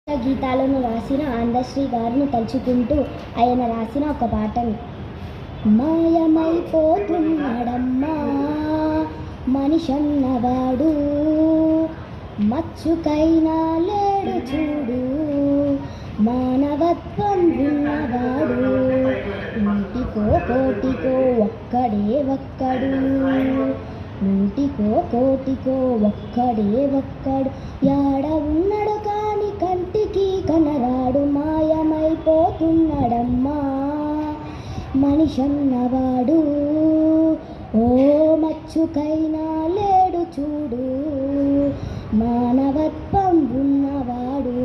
గీతాలను రాసిన అందశ్రీ గారిని తలుచుకుంటూ ఆయన రాసిన ఒక పాటను. మాయమైపోతున్నాడమ్మా మనిషన్నవాడు, మచ్చుకైనా లేడు చూడు, మానవత్వం ఉన్నవాడు, నూటికో కోటికో ఒక్కడే ఒక్కడు, నూటికో కోటికో ఒక్కడే ఒక్కడు, యాడ ఉన్నాడు కాని కంటికి కనరాడు, మాయమైపోతున్నాడమ్మా మనిషన్నవాడు, ఓ మచ్చుకైనా లేడు చూడు, మానవత్వం ఉన్నవాడు.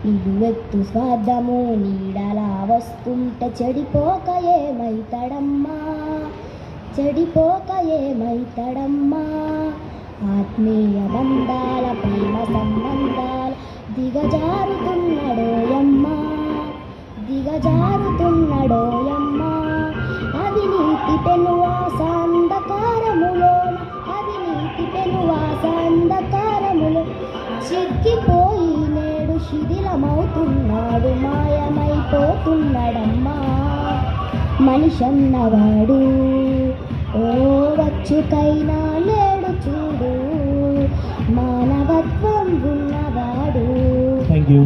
నిలువెత్తు స్వార్థము నీడలా వస్తుంటే చెడిపోక ఏమైతాడమ్మా, చెడిపోక ఏమైతాడమ్మా, ఆత్మీయ బంధాల ప్రేమ సంబంధాల దిగజారుతున్నాడోయమ్మా, దిగజారుతున్నాడోయమ్మా, అవినీతి పెనువాస అంధకారములోన, అవినీతి పెనువాస అంధకారములో చిక్కిపోయి నేడు శిథిలమవుతున్నాడు, మాయమైపోతున్నాడమ్మా మనిషన్నవాడు, ఓ వచ్చుకైనా లేడు చూడు, మానవత్వం ఉన్నవాడు. Thank you.